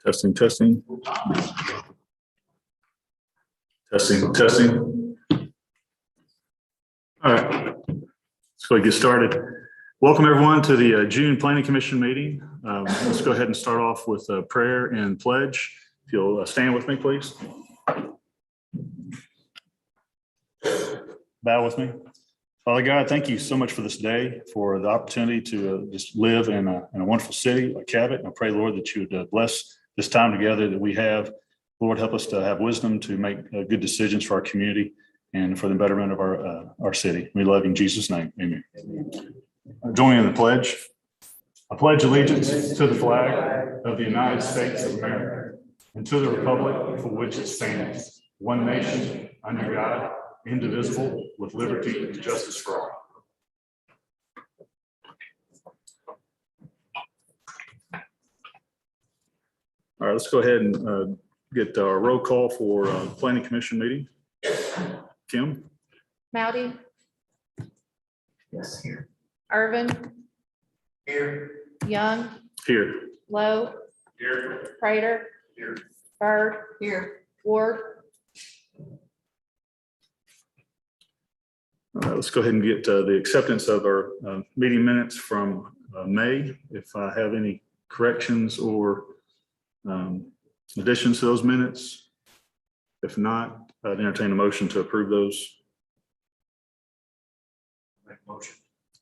Testing, testing. Testing, testing. All right, let's go ahead and get started. Welcome everyone to the June Planning Commission meeting. Let's go ahead and start off with a prayer and pledge. If you'll stand with me, please. Bow with me. Father God, thank you so much for this day, for the opportunity to just live in a wonderful city like Cabot. And I pray, Lord, that you would bless this time together that we have. Lord, help us to have wisdom to make good decisions for our community and for the betterment of our city. We love you in Jesus' name. Amen. Join in the pledge. I pledge allegiance to the flag of the United States of America and to the republic for which it stands, one nation, under God, indivisible, with liberty and justice for all. All right, let's go ahead and get our roll call for Planning Commission meeting. Kim? Mowdy? Yes, here. Irvin? Here. Young? Here. Lowe? Here. Prater? Here. Bird? Here. Ward? Let's go ahead and get the acceptance of our meeting minutes from May. If I have any corrections or additions to those minutes. If not, I'd entertain a motion to approve those. Make motion.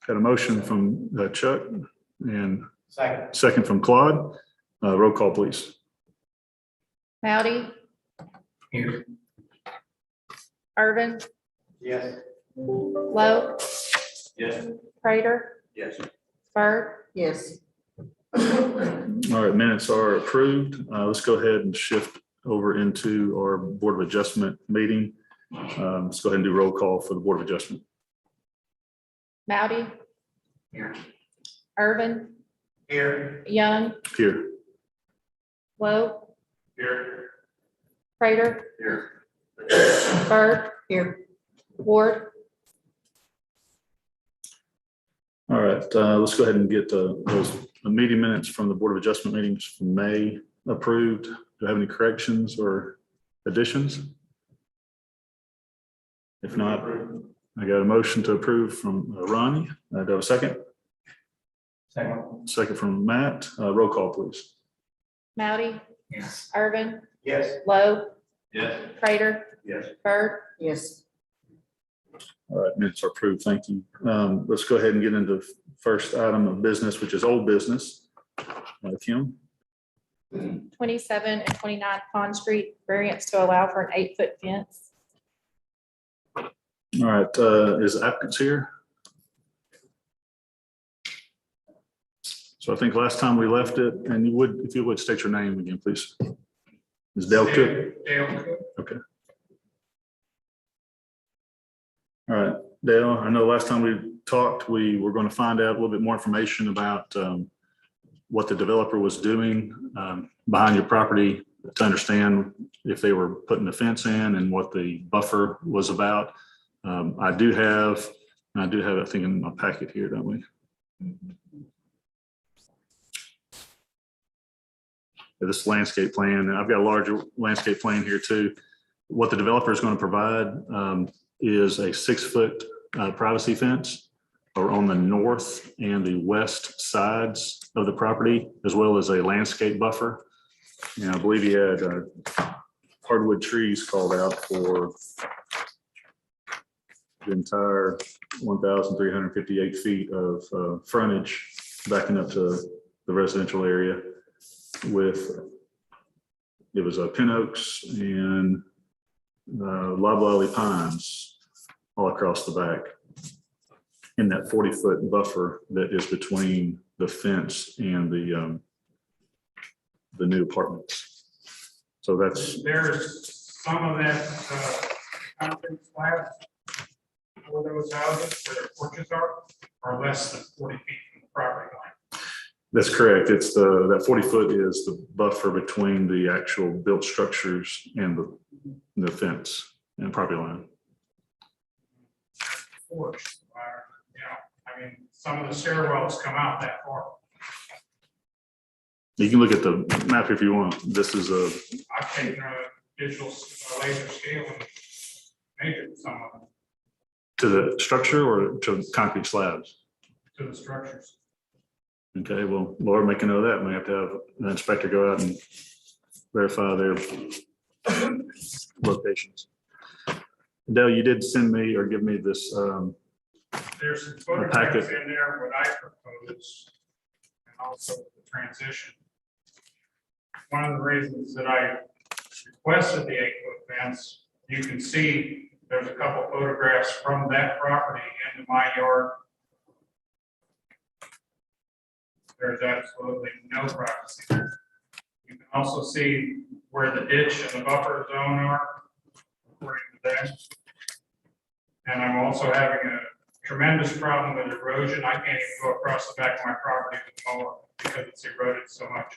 Had a motion from Chuck and Second. second from Claude. Roll call, please. Mowdy? Here. Irvin? Yes. Lowe? Yes. Prater? Yes. Bird? Yes. All right, minutes are approved. Let's go ahead and shift over into our Board of Adjustment meeting. Let's go ahead and do roll call for the Board of Adjustment. Mowdy? Here. Irvin? Here. Young? Here. Lowe? Here. Prater? Here. Bird? Here. Ward? All right, let's go ahead and get those meeting minutes from the Board of Adjustment meetings from May approved. Do I have any corrections or additions? If not, I got a motion to approve from Ronnie. Do I have a second? Second. Second from Matt. Roll call, please. Mowdy? Yes. Irvin? Yes. Lowe? Yes. Prater? Yes. Bird? Yes. All right, minutes are approved. Thank you. Let's go ahead and get into the first item of business, which is old business. Kim? 27 and 29 Pond Street, variance to allow for an 8-foot fence. All right, is applicants here? So I think last time we left it, and you would, if you would state your name again, please. Is Dale Cook? Dale Cook. Okay. All right, Dale, I know last time we talked, we were going to find out a little bit more information about what the developer was doing behind your property to understand if they were putting the fence in and what the buffer was about. I do have, I think in my packet here, don't we? This landscape plan, and I've got a larger landscape plan here too. What the developer is going to provide is a 6-foot privacy fence or on the north and the west sides of the property, as well as a landscape buffer. And I believe he had hardwood trees called out for the entire 1,358 feet of frontage backing up to the residential area with, it was pin oaks and loblolly pines all across the back in that 40-foot buffer that is between the fence and the new apartments. So that's, There's some of that concrete slab for those houses where their porches are less than 40 feet from the property line. that's correct. It's that 40-foot is the buffer between the actual built structures and the fence and property line. Porch, I mean, some of the stairwells come out that far. You can look at the map if you want. This is a, I've taken a digital laser scale and measured some of them to the structure or to concrete slabs? to the structures. Okay, well, Laura, make a note of that. We have to have an inspector go out and verify their locations. Dale, you did send me or give me this, There's some packet. photographs in there, what I propose, and also the transition. One of the reasons that I requested the 8-foot fence, you can see there's a couple photographs from that property into my yard. There's absolutely no privacy there. You can also see where the ditch and the buffer zone are, according to them. And I'm also having a tremendous problem with erosion. I can't even go across the back of my property with the mower because it's eroded so much.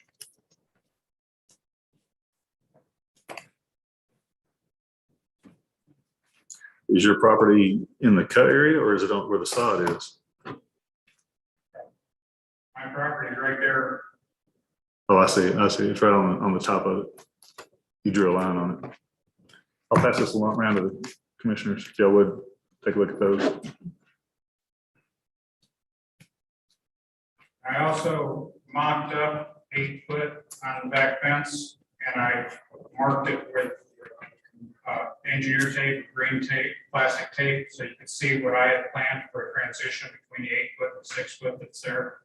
is your property in the cut area or is it on where the sod is? My property is right there. Oh, I see. I see. It's right on the top of it. You drew a line on it. I'll pass this along around to the commissioners. If y'all would take a look at those. I also mocked up 8 foot on the back fence and I marked it with engineer tape, green tape, plastic tape, so you can see what I had planned for a transition between the 8 foot and 6 foot that's there.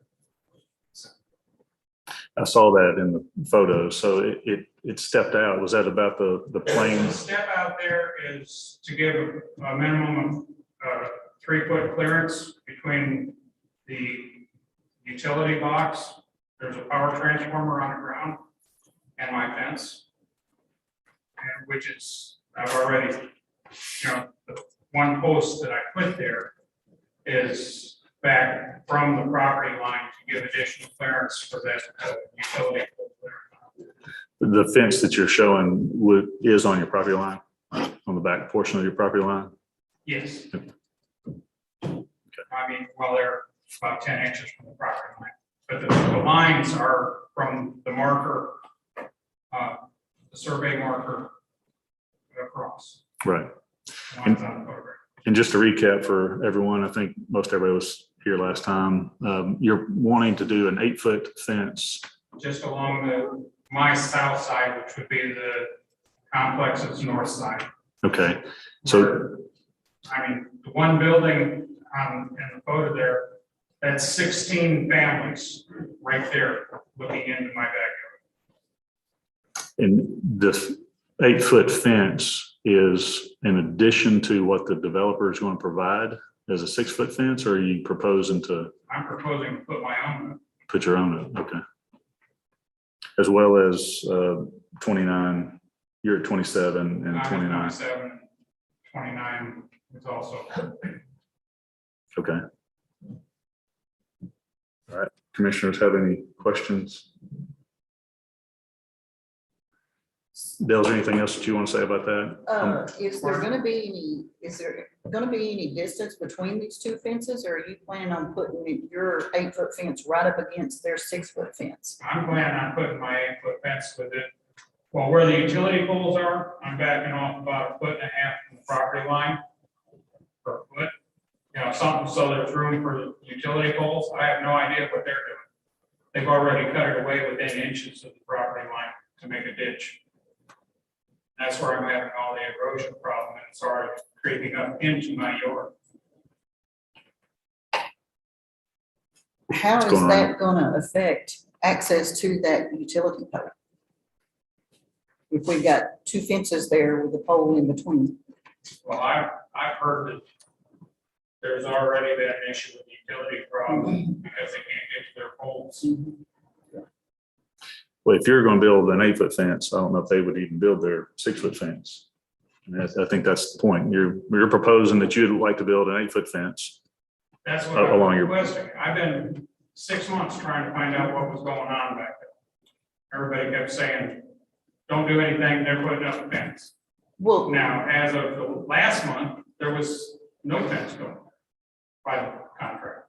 I saw that in the photos. So it stepped out. Was that about the plane? The step out there is to give a minimum of 3 foot clearance between the utility box. There's a power transformer on the ground and my fence. And which is, I've already, the one post that I put there is back from the property line to give additional clearance for that utility pole there. The fence that you're showing is on your property line, on the back portion of your property line? Yes. I mean, well, they're about 10 inches from the property line, but the lines are from the marker, the survey marker across. Right. Lines on the photograph. And just to recap for everyone, I think most everybody was here last time. You're wanting to do an 8-foot fence. Just along my south side, which would be the complex's north side. Okay. So, I mean, the one building in the photo there, that's 16 families right there looking into my backyard. and this 8-foot fence is in addition to what the developer is going to provide as a 6-foot fence, or are you proposing to I'm proposing to put my own. put your own up? Okay. As well as 29, you're at 27 and I'm 29. 27, 29 is also. Okay. All right. Commissioners have any questions? Dale, is there anything else that you want to say about that? Is there gonna be any distance between these two fences, or are you planning on putting your 8-foot fence right up against their 6-foot fence? I'm planning on putting my 8-foot fence with it. Well, where the utility poles are, I'm backing off about 1.5 feet from the property line per foot. Something so there's room for utility poles. I have no idea what they're doing. They've already cut it away within inches of the property line to make a ditch. That's where I'm having all the erosion problem, and it's already creeping up into my yard. How What's is going on? that gonna affect access to that utility pole? If we've got two fences there with a pole in between. Well, I've heard that there's already been an issue with the utility problem because they can't get to their poles. Well, if you're going to build an 8-foot fence, I don't know if they would even build their 6-foot fence. And I think that's the point. You're proposing that you'd like to build an 8-foot fence. That's what I'm Along your- requesting. I've been 6 months trying to find out what was going on back there. Everybody kept saying, don't do anything, they're putting up a fence. Well, Now, as of the last month, there was no fence going by the contract.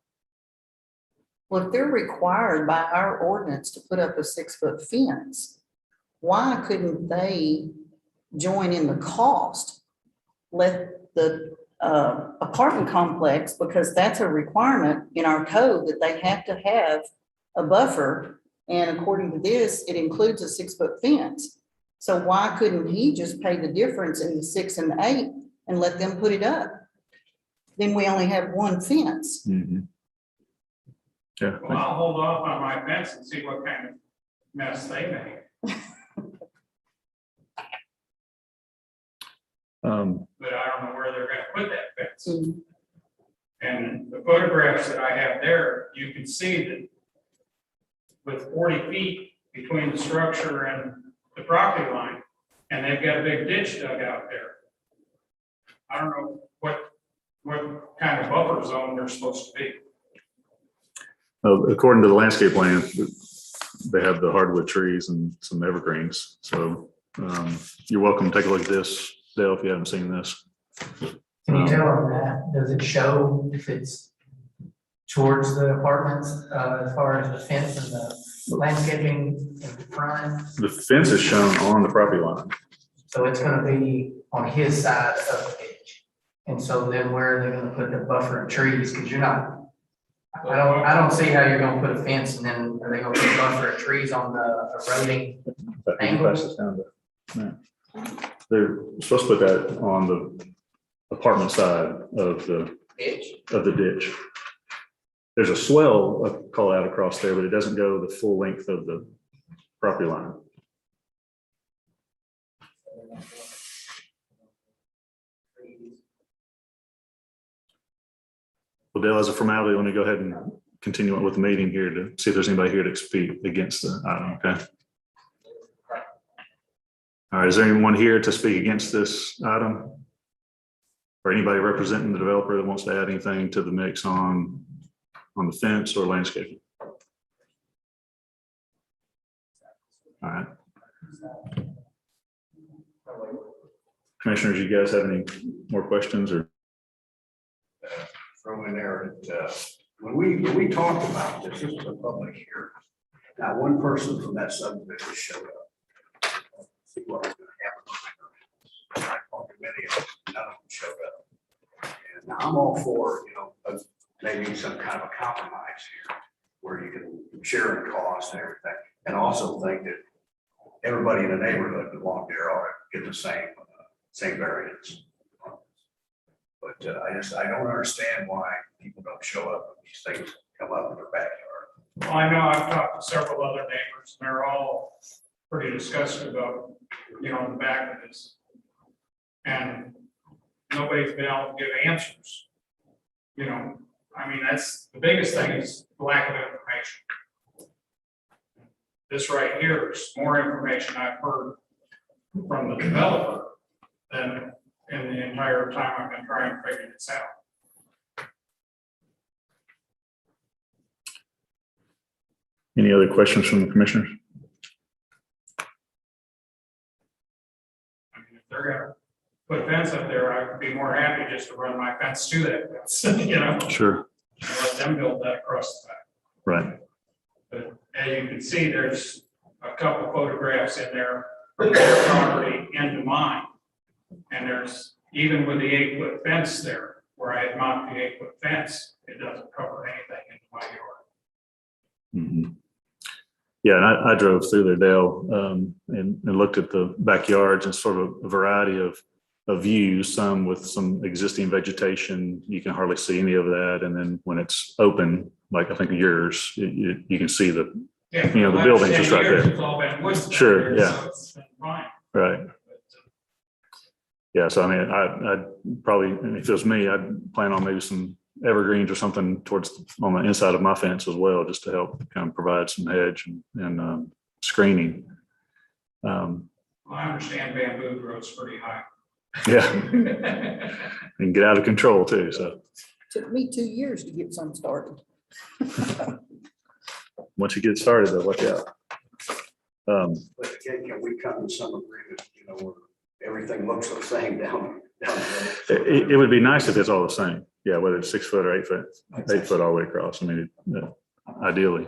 Well, if they're required by our ordinance to put up a 6-foot fence, why couldn't they join in the cost? Let the apartment complex, because that's a requirement in our code that they have to have a buffer. And according to this, it includes a 6-foot fence. So why couldn't he just pay the difference in the 6 and the 8 and let them put it up? Then we only have one fence. Mhm. Yeah. Well, I'll hold off on my fence and see what kind of mess they make, but I don't know where they're gonna put that fence. Mhm. And the photographs that I have there, you can see that with 40 feet between the structure and the property line, and they've got a big ditch dug out there. I don't know what kind of buffer zone they're supposed to be. According to the landscape plan, they have the hardwood trees and some evergreens. So you're welcome to take a look at this, Dale, if you haven't seen this. Can you tell on that, does it show if it's towards the apartments, as far as the fence and the landscaping in the front? The fence is shown on the property line. So it's gonna be on his side of the ditch. And so then where are they gonna put the buffer of trees? Cause you're not, I don't see how you're gonna put a fence and then are they gonna put a buffer of trees on the eroding? They're supposed to put that on the apartment side of the ditch. There's a swell call out across there, but it doesn't go the full length of the property line. Well, Dale, as a formality, let me go ahead and continue on with the meeting here to see if there's anybody here to speak against the item, okay? All right, is there anyone here to speak against this item? Or anybody representing the developer that wants to add anything to the mix on the fence or landscaping? All right. Commissioners, you guys have any more questions or? Throw in there that when we talked about this was a public hearing. Now, one person from that subdivision showed up. See what was going to happen. I called many of them, none of them showed up. And now I'm all for, maybe some kind of a compromise here where you can share the cost and everything. And also think that everybody in the neighborhood along there ought to get the same variance. But I don't understand why people don't show up when these things come up in their backyard. Well, I know I've talked to several other neighbors, and they're all pretty disgusted about, the back of this. And nobody's been able to give answers. That's the biggest thing is the lack of information. This right here is more information I've heard from the developer than in the entire time I've been trying to figure this out. Any other questions from the commissioners? If they're gonna put a fence up there, I would be more happy just to run my fence to that fence, Sure. and let them build that across the back. Right. But as you can see, there's a couple photographs in there, their property into mine. And there's, even with the 8-foot fence there, where I had mounted the 8-foot fence, it doesn't cover anything into my yard. Mhm. Yeah, and I drove through there, Dale, and looked at the backyards and sort of a variety of views, some with some existing vegetation. You can hardly see any of that. And then when it's open, like I think yours, you can see the building's just right there. It's all been woods back Sure, there, yeah. so it's been fine. Right. Yeah, so I'd probably, if it was me, I'd plan on maybe some evergreens or something on the inside of my fence as well, just to help kind of provide some hedge and screening. Well, I understand bamboo grows pretty high. Yeah, and get out of control too. So Took me 2 years to get some started. once you get started, though, watch out. But again, can we come to some agreement, where everything looks the same down the road? It would be nice if it's all the same. Yeah, whether it's 6 foot or 8 foot, 8 foot all the way across. I mean, ideally.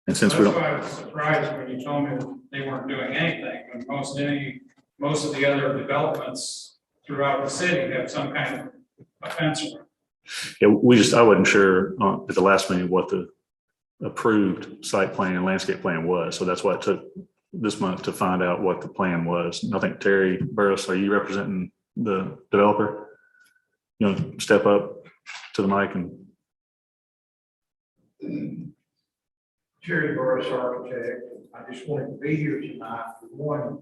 And since we That's don't, why I was surprised when you told me that they weren't doing anything, when most of the other developments throughout the city have some kind of a fence around. I wasn't sure at the last meeting what the approved site plan and landscape plan was. So that's why it took this month to find out what the plan was. And I think Terry Burris, are you representing the developer? You know, step up to the mic and. Jerry Burris, architect. I just wanted to be here tonight. For one,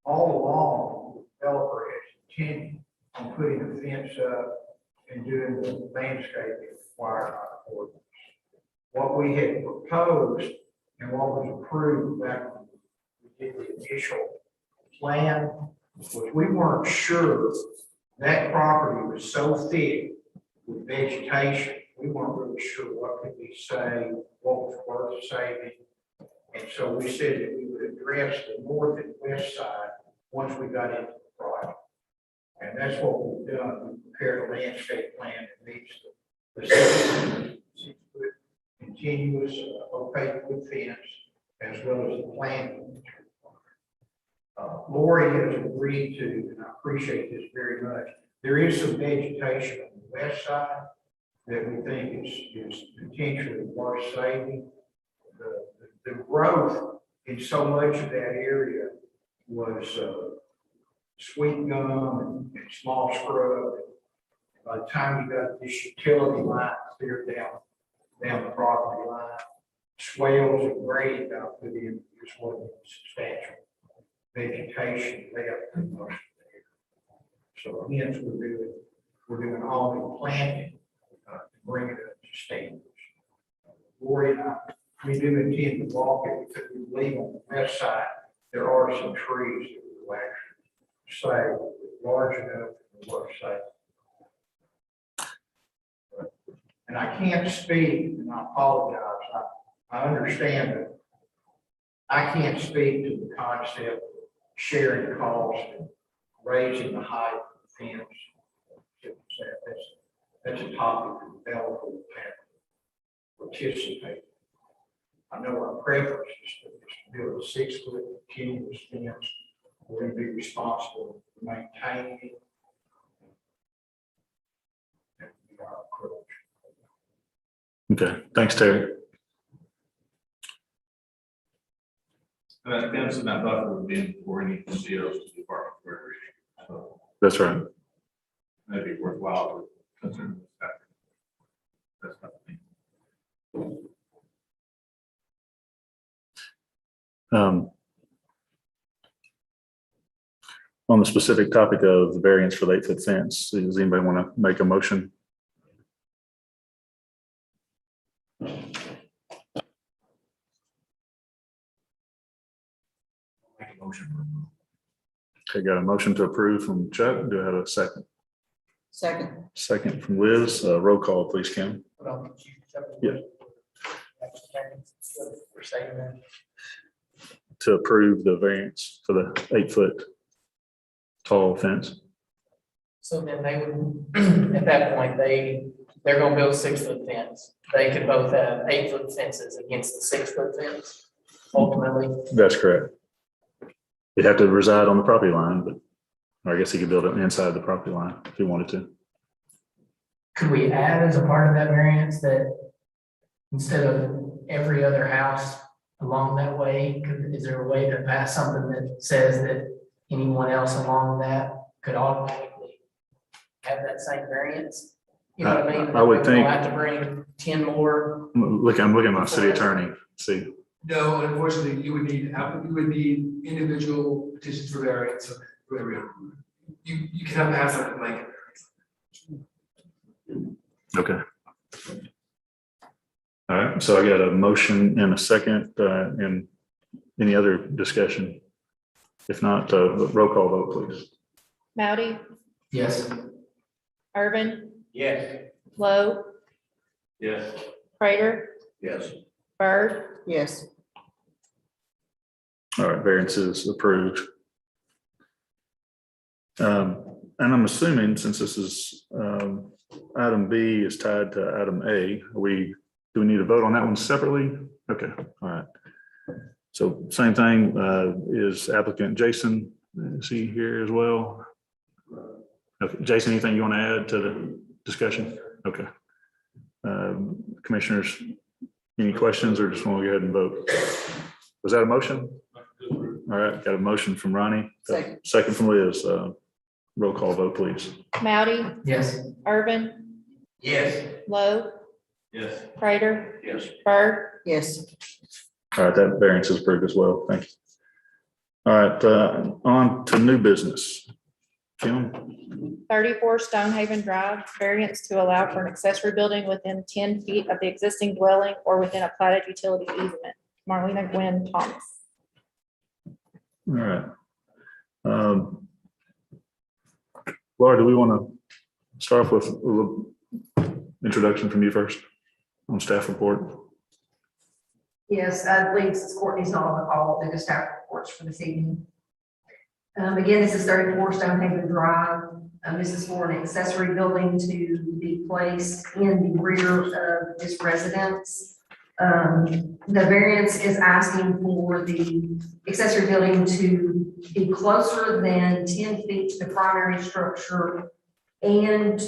all along, the developer has continued on putting a fence up and doing the landscaping required by the ordinance. What we had proposed and what was approved back when we did the initial plan was we weren't sure that property was so thick with vegetation, we weren't really sure what could be saved, what was worth saving. And so we said that we would address the north and west side once we got into the project. And that's what we've done. We prepared a landscape plan that meets the 6-foot continuous opaque wood fence, as well as the planting. Lori has agreed to, and I appreciate this very much. There is some vegetation on the west side that we think is potentially worth saving. The growth in so much of that area was sweet gum and small scrub. By the time you got this utility line clear down the property line, swales and grade out put in, just wasn't substantial vegetation left in most of the area. So hence we're doing all the planting to bring it up to standards. Lori and I, we do intend to walk it because we believe on the west side there are some trees that will actually say large enough to work safe. And I can't speak, and I apologize. I understand that I can't speak to the concept of sharing costs and raising the height of the fence. That's a topic the developer will have to participate. I know our preference is to build a 6-foot continuous fence. We're going to be responsible for maintaining it. That would be our approach. Okay, thanks, Terry. The fence and that buffer would be for any COs to the Department of Recreation. So That's right. that'd be worthwhile to consider this factor. That's not the thing. On the specific topic of the variance for the 8-foot fence, does anybody want to make a motion? Make a motion. Okay, got a motion to approve from Chuck. Do I have a second? Second. Second from Liz. Roll call, please, Kim. Yeah. For saying that. To approve the variance for the 8-foot tall fence. So then they would, at that point, they're gonna build a 6-foot fence. They could both have 8-foot fences against the 6-foot fence, ultimately. That's correct. You'd have to reside on the property line, but or I guess he could build it inside the property line if he wanted to. Could we add as a part of that variance that instead of every other house along that way, is there a way to pass something that says that anyone else along that could automatically have that same variance? You know what I mean? I would think- We'll have to bring 10 more. I'm looking at my city attorney. See, No, unfortunately, you would need individual petitions for variance, so you cannot pass on a blanket. okay. All right, so I got a motion and a second, and any other discussion? If not, roll call vote, please. Moudy, Yes. Irvin, Yes. Lowe, Yes. Prater, Yes. Bird, Yes. All right, variance is approved. And I'm assuming since this is, item B is tied to item A, do we need to vote on that one separately? Okay, all right. So same thing, is applicant Jason, is he here as well? Okay, Jason, anything you want to add to the discussion? Okay. Commissioners, any questions or just want to go ahead and vote? Was that a motion? All right, got a motion from Ronnie. Second. Second from Liz. Roll call vote, please. Moudy, Yes. Irvin, Yes. Lowe, Yes. Prater, Yes. Bird, Yes. All right, that variance is approved as well. Thank you. All right, on to new business. Kim, 34 Stonehaven Drive, variance to allow for an accessory building within 10 feet of the existing dwelling or within a platted utility easement. Marlena Gwen Thomas. all right. Laura, do we want to start off with a little introduction from you first on staff report? Yes, I believe since Courtney's not on the call, we'll do the staff reports for this evening. Again, this is 34 Stonehaven Drive. This is for an accessory building to be placed in the rear of this residence. The variance is asking for the accessory building to be closer than 10 feet to the primary structure and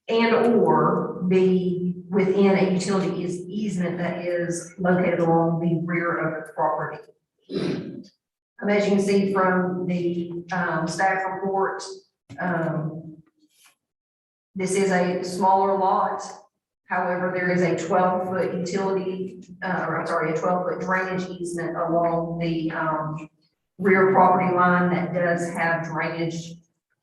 or be within a utility easement that is located along the rear of the property. As you can see from the staff report, this is a smaller lot. However, there is a 12-foot utility, or I'm sorry, a 12-foot drainage easement along the rear property line that does have drainage,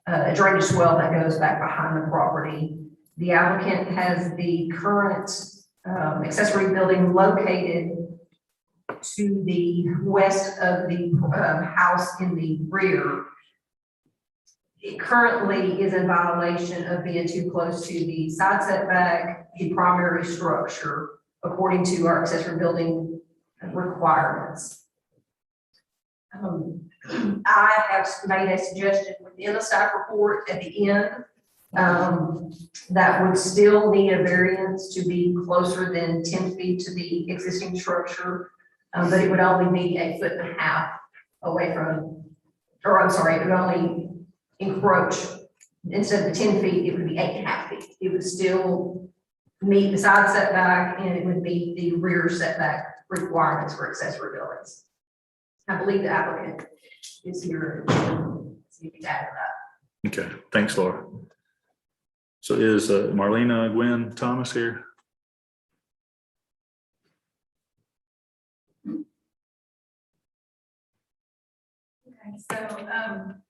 a drainage swell that goes back behind the property. The applicant has the current accessory building located to the west of the house in the rear. It currently is in violation of being too close to the side setback, the primary structure, according to our accessory building requirements. I have made a suggestion within the staff report at the end that would still need a variance to be closer than 10 feet to the existing structure, but it would only be 1.5 feet away from, or I'm sorry, it would only encroach, instead of the 10 feet, it would be 8.5 feet. It would still meet the side setback and it would meet the rear setback requirements for accessory buildings. I believe the applicant is here. See if he's added that. Okay, thanks, Laura. So is Marlena Gwen Thomas here? Okay, so, I'm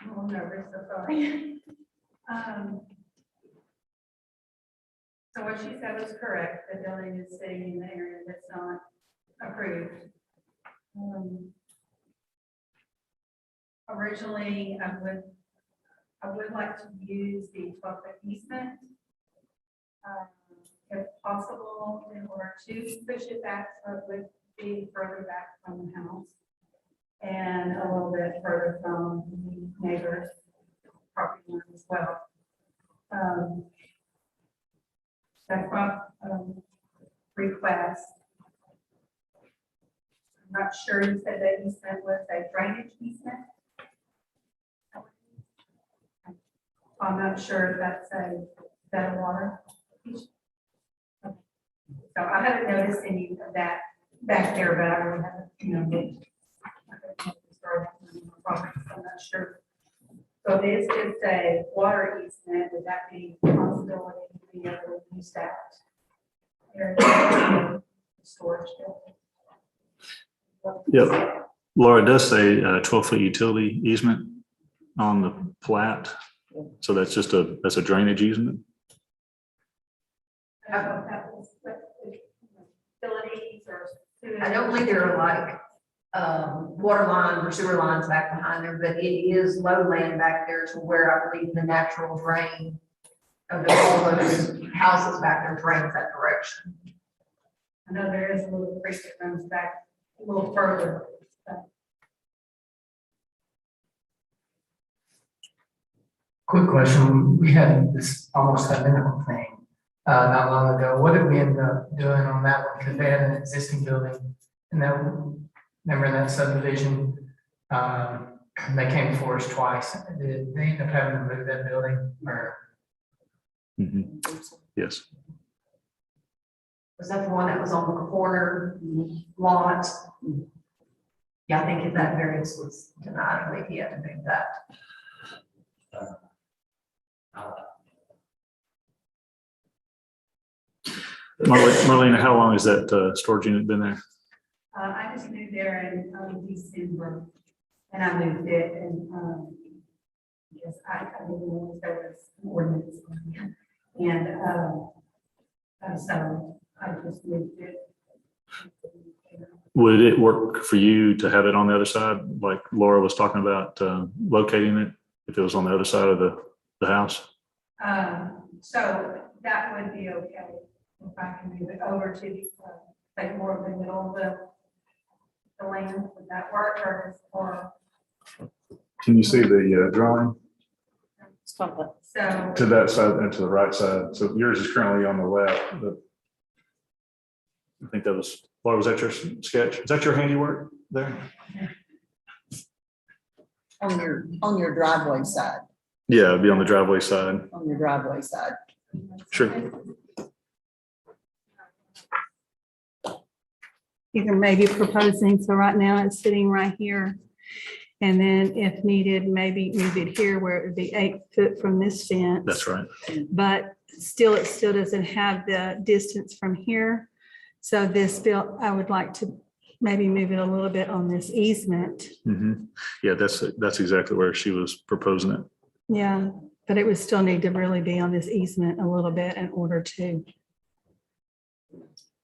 a little nervous, so sorry. So what she said was correct, the building is sitting in the area that's not approved. Originally, I would like to use the 12-foot easement, if possible, in order to push it back, so it would be further back from the house and a little bit further from the neighbor's property line as well. That's my request. I'm not sure, you said that easement was a drainage easement. I'm not sure if that's a water. So I haven't noticed any of that back there, but I really haven't, looked. I'm not sure. So this is a water easement. Would that be a possibility to be able to use that area? Storage. Yep. Laura, it does say 12-foot utility easement on the plat. So that's just that's a drainage easement? Utilities or. I don't believe there are like water lines or sewer lines back behind there, but it is low land back there to where I believe the natural drain of all those houses back there drains that direction. I know there is a little creek that runs back a little further. Quick question, we had this almost identical thing, not long ago. What did we end up doing on that one? Because they had an existing building and that, remember in that subdivision? They came before us twice. Did they end up having to move that building or? Mhm. Yes. Was that the one that was on the corner lot? Yeah, I think if that variance was denied, I believe he had to move that. Marlena, how long has that storage unit been there? I just moved there in December, and I moved it, and, yes, I didn't know if there was an ordinance. And, so I just moved it. Would it work for you to have it on the other side, like Laura was talking about locating it, if it was on the other side of the house? So that would be okay if I can move it over to, like more of the middle of the land. Would that work or? Can you see the drawing So, to that side and to the right side? So yours is currently on the left, but I think that was, Laura, was that your sketch? Is that your handiwork there? On your driveway side, Yeah, it'd be on the driveway side. on your driveway side. Sure. You can maybe proposing, so right now it's sitting right here. And then if needed, maybe move it here where it would be 8 foot from this fence. That's right. But still, it still doesn't have the distance from here. So this bill, I would like to maybe move it a little bit on this easement. Mhm. Yeah, that's exactly where she was proposing it. Yeah, but it would still need to really be on this easement a little bit in order to,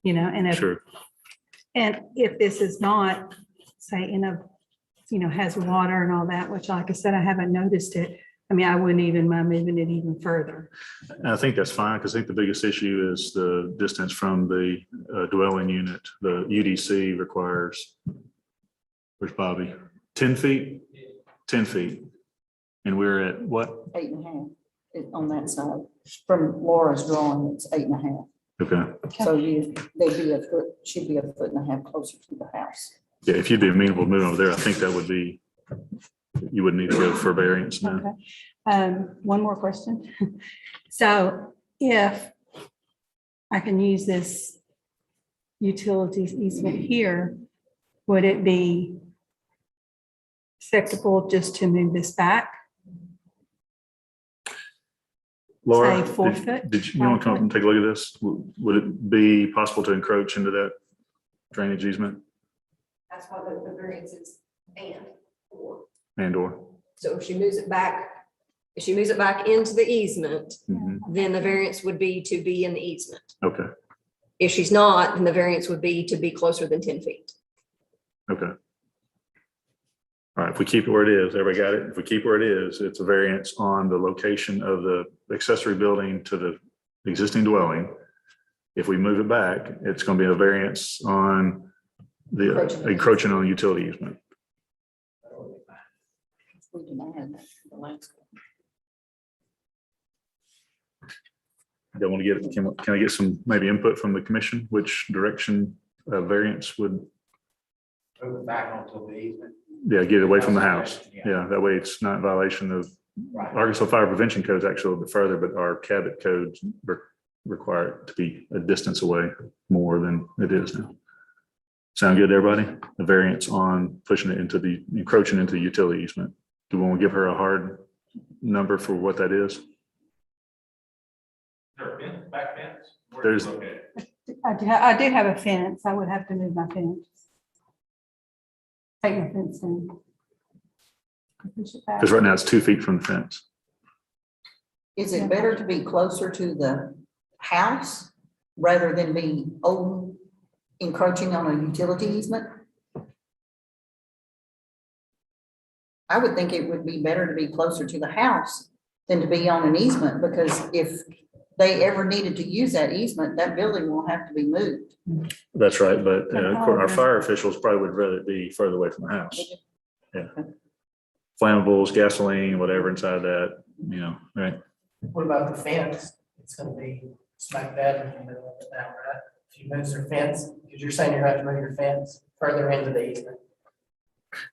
and if, Sure. and if this is not, say, has water and all that, which like I said, I haven't noticed it. I mean, I wouldn't even mind moving it even further. And I think that's fine, because I think the biggest issue is the distance from the dwelling unit. The UDC requires, where's Bobby? 10 feet? 10 feet. And we're at what? 8.5 on that side. From Laura's drawing, it's 8.5. Okay. So should be a foot and a half closer to the house. Yeah, if you'd be amenable to moving over there, I think that would be, you wouldn't need to go for variance now. Okay. One more question. So if I can use this utilities easement here, would it be acceptable just to move this back? Laura, Say 4 foot, did you want to come up and take a look at this? Would it be possible to encroach into that drainage easement That's why the variance is or. and/or? So if she moves it back into the easement, Mhm. then the variance would be to be in the easement. Okay, If she's not, then the variance would be to be closer than 10 feet. okay. All right, if we keep it where it is, everybody got it? If we keep it where it is, it's a variance on the location of the accessory building to the existing dwelling. If we move it back, it's going to be a variance on the encroaching on the utility easement. We denied the last one. Don't want to get, can I get some maybe input from the commission, which direction variance would, Move it back onto the easement. yeah, get it away from the house. Yeah, that way it's not in violation of Right. Arkansas Fire Prevention Code is actually a little bit further, but our Cabot codes require it to be a distance away more than it is now. Sound good to everybody? The variance on pushing it into the, encroaching into the utility easement. Do we want to give her a hard number for what that is? Back fence? There's- I do have a fence. I would have to move my fence. Take my fence down. Push it back. Because right now it's 2 feet from the fence. Is it better to be closer to the house rather than be encroaching on a utility easement? I would think it would be better to be closer to the house than to be on an easement, because if they ever needed to use that easement, that building will have to be moved. That's right, but our fire officials probably would rather it be further away from the house. Yeah. Flammables, gasoline, whatever inside that, you know, right? What about the fence? It's gonna be smack dab in the middle of it now, right? If you move your fence, because you're saying you're going to move your fence further into the easement.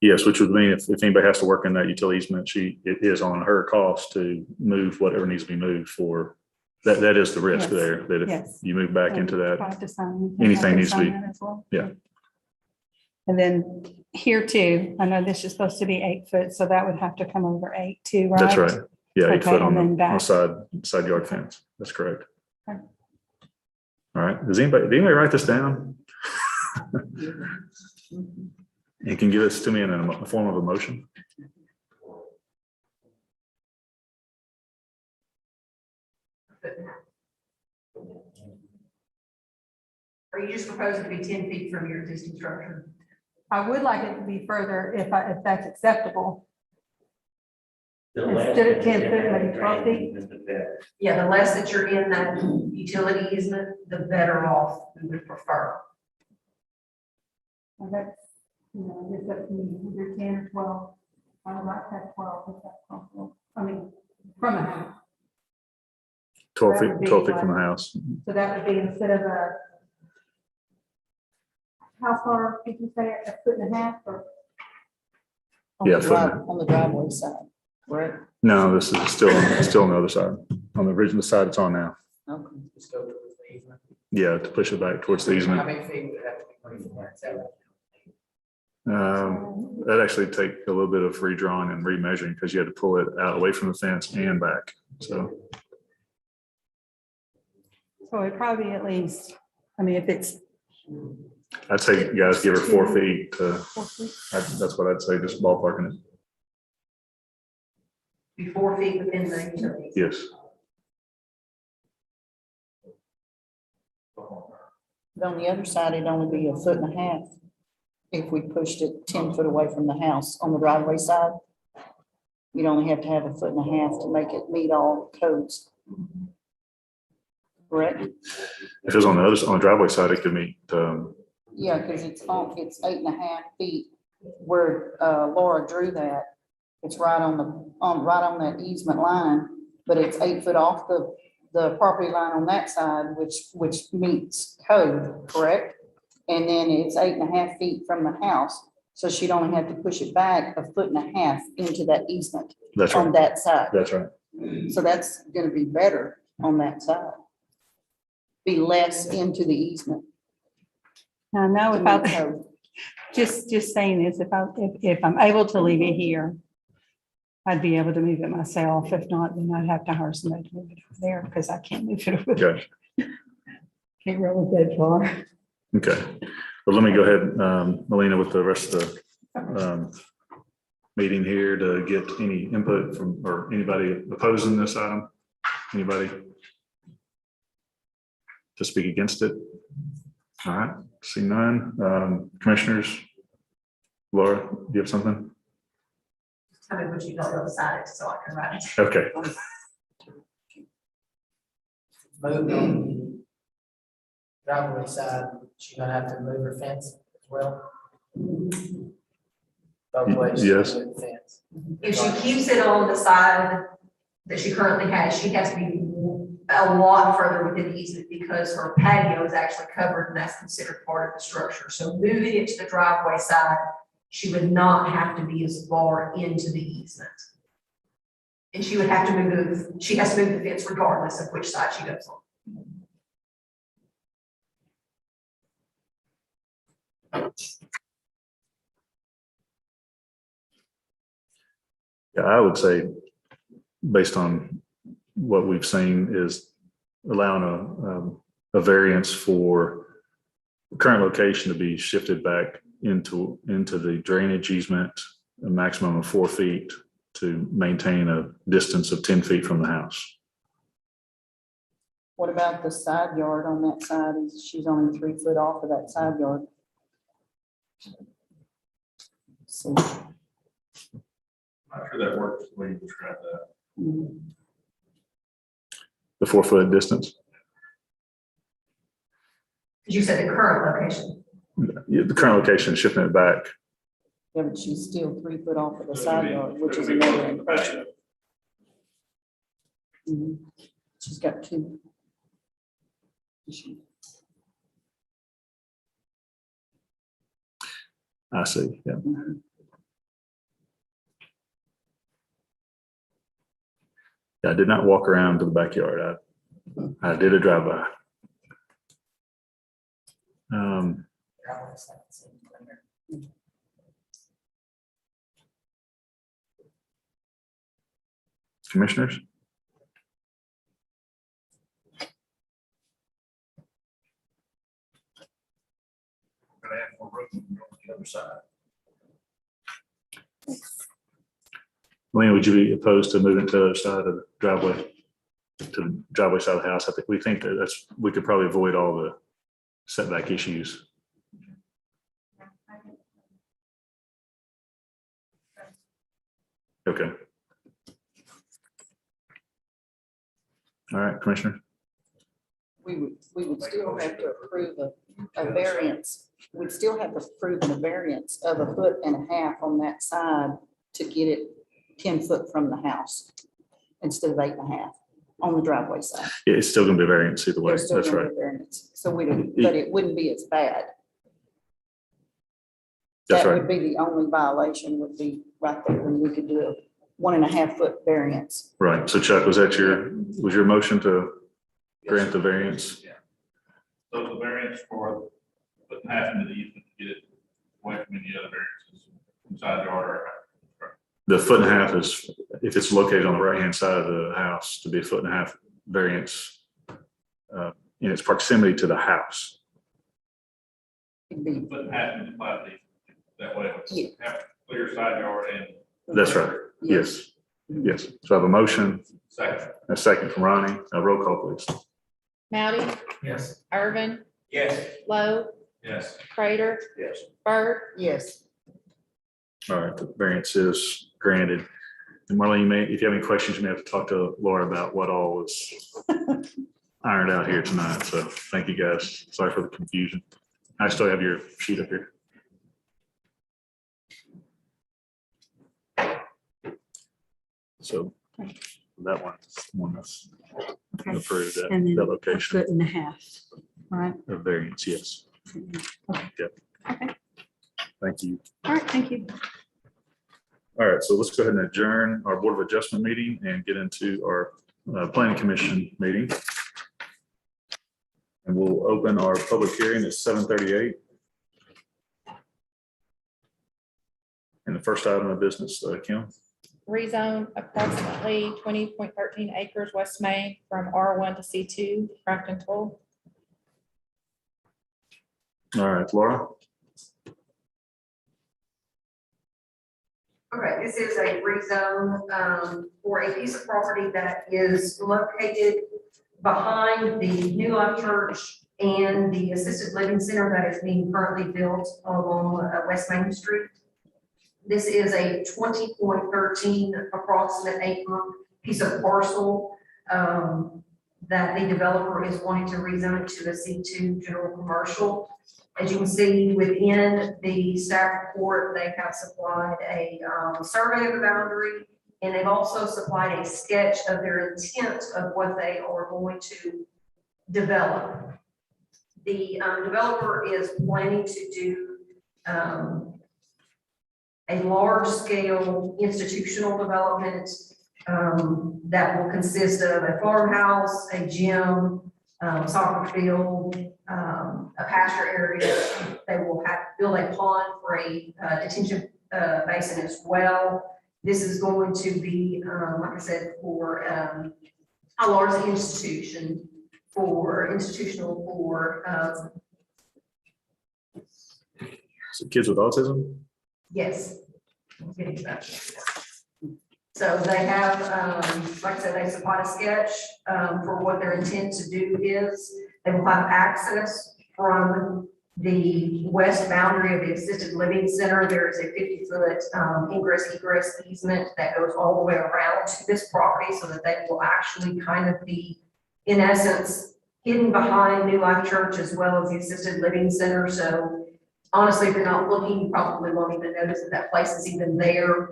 Yes, which would mean if anybody has to work in that utility easement, it is on her cost to move whatever needs to be moved for, that is the risk Yes. there, that if Yes. you move back into that, Tried to sign. anything needs to be- Sign that as well. yeah. And then here too, I know this is supposed to be 8 foot, so that would have to come over 8 too, right? That's right. Yeah, 8 Okay, foot on and then the back. side yard fence. That's correct. Okay. All right. Did anybody write this down? And can give this to me in a form of a motion? Are you just proposing to be 10 feet from your existing structure? I would like it to be further if that's acceptable. Instead of 10 foot, maybe 12 feet. Yeah, the less that you're in that utility easement, the better off we would prefer. And that's, you know, it's up to you, either 10 or 12. I would like to have 12 if that's possible. I mean, from a house. 12 That would be 12 feet from the like- house. So that would be instead of how far did you say, a foot and a half or? On Yeah, the on the driveway side, correct? No, this is still on the other side. On the original side it's on now. Okay. Just go towards the easement. Yeah, to push it back towards the How easement. many feet would have to be moved from that side? That actually take a little bit of redrawing and remeasuring because you had to pull it out away from the fence and back. So it'd probably at least, I mean, if it's I'd say you guys give her 4 feet. 4 feet. That's what I'd say, just ballparking it. Be 4 feet within the utility. Yes. But on the other side, it'd only be a foot and a half if we pushed it 10 foot away from the house on the driveway side. You'd only have to have a foot and a half to make it meet all codes. Correct? If it was on the driveway side, it could meet, Yeah, because it's 8.5 feet where Laura drew that. It's right on that easement line, but it's 8 foot off the property line on that side, which meets code, correct? And then it's 8.5 feet from the house, so she'd only have to push it back a foot and a half into that easement that's on right. that side. That's right. So that's gonna be better on that side. Be less into the easement. I know to if I, meet code. just saying this, if I'm able to leave it here, I'd be able to move it myself. If not, then I'd have to hire somebody to move it over there because I can't move it over there. Okay. Can't roll it that far. Okay. Well, let me go ahead, Melina, with the rest of the meeting here to get any input from, or anybody opposing this item? Anybody to speak against it? All right, see none. Commissioners, Laura, do you have something? Tell me what you don't decide so I can write it. Okay, Moved on the driveway side, she's gonna have to move her fence as well. Both ways. she's gonna Yes. move the fence. If she keeps it on the side that she currently has, she has to be a lot further within the easement because her patio is actually covered and that's considered part of the structure. So moving it to the driveway side, she would not have to be as far into the easement. And she would have to she has to move the fence regardless of which side she goes on. yeah, I would say, based on what we've seen, is allowing a variance for the current location to be shifted back into the drainage easement, a maximum of 4 feet to maintain a distance of 10 feet from the house. What about the side yard on that side? She's only 3 foot off of that side yard. So, I'm sure that works the way you described that. The 4 foot distance. You said the current location. Yeah, the current location, shifting it back. yeah, but she's still 3 foot off of the side yard, which is another encroachment. Mhm. She's got two. I see, yeah. Mhm. I did not walk around to the backyard. I did a drive-by. Commissioners? Gonna have more room on the other side. Lena, would you be opposed to moving to the other side of the driveway? To the driveway side of the house? I think we think that we could probably avoid all the setback issues. Okay. All right, Commissioner. We would still have to approve a variance. We'd still have to approve a variance of 1.5 feet on that side to get it 10 foot from the house instead of 8.5 on the driveway side. Yeah, it's still gonna be a variance either way. There's still That's gonna right. be a variance. So but it wouldn't be as bad. That's That right. would be the only violation would be right there when we could do a 1.5 foot variance. Right. So Chuck, was your motion to grant the variance? Yeah. So the variance for putting half into the easement to get it away from any other variances inside the order. The 1.5 feet is, if it's located on the right-hand side of the house, to be a 1.5 feet variance in its proximity to the house. It'd be, Putting half into the flat leaf. That way, Yeah. it's have clear side yard and That's right. Yes. Yes. So I have a motion, second. a second from Ronnie. A roll call, please. Mounty, Yes. Irvin, Yes. Lowe, Yes. Prater, Yes. Bird, yes. All right, the variance is granted. And Marlene, if you have any questions, you may have to talk to Laura about what all was ironed out here tonight. So thank you, guys. Sorry for the confusion. I still have your sheet up here. So that one that's Okay. approved, And then that a location 1.5 feet, right? of variance, yes. Yep. Okay. Thank you. All right, thank you. All right, so let's go ahead and adjourn our Board of Adjustment meeting and get into our Planning Commission meeting. And we'll open our public hearing at 7:38. And the first item of business, Kim. rezone approximately 20.13 acres West Main from R1 to C2, Crafton Toll. All right, Laura. Okay, this is a rezone for a piece of property that is located behind the New Life Church and the assisted living center that is being currently built along West Main Street. This is a 20.13 approximate acre piece of parcel that the developer is wanting to rezone it to a C2 general commercial. As you can see within the staff report, they have supplied a survey of the boundary, and they've also supplied a sketch of their intent of what they are going to develop. The developer is planning to do a large-scale institutional development that will consist of a farmhouse, a gym, soccer field, a pasture area. They will have build a pond for a detention basin as well. This is going to be, like I said, for a large institution for institutional for So kids with autism? yes. I'm getting to that. So they have, like I said, they supplied a sketch for what their intent to do is. They will have access from the west boundary of the assisted living center. There is a 50-foot ingress egress easement that goes all the way around to this property so that they will actually kind of be, in essence, hidden behind New Life Church as well as the assisted living center. So honestly, if you're not looking, you probably won't even notice that that place is even there.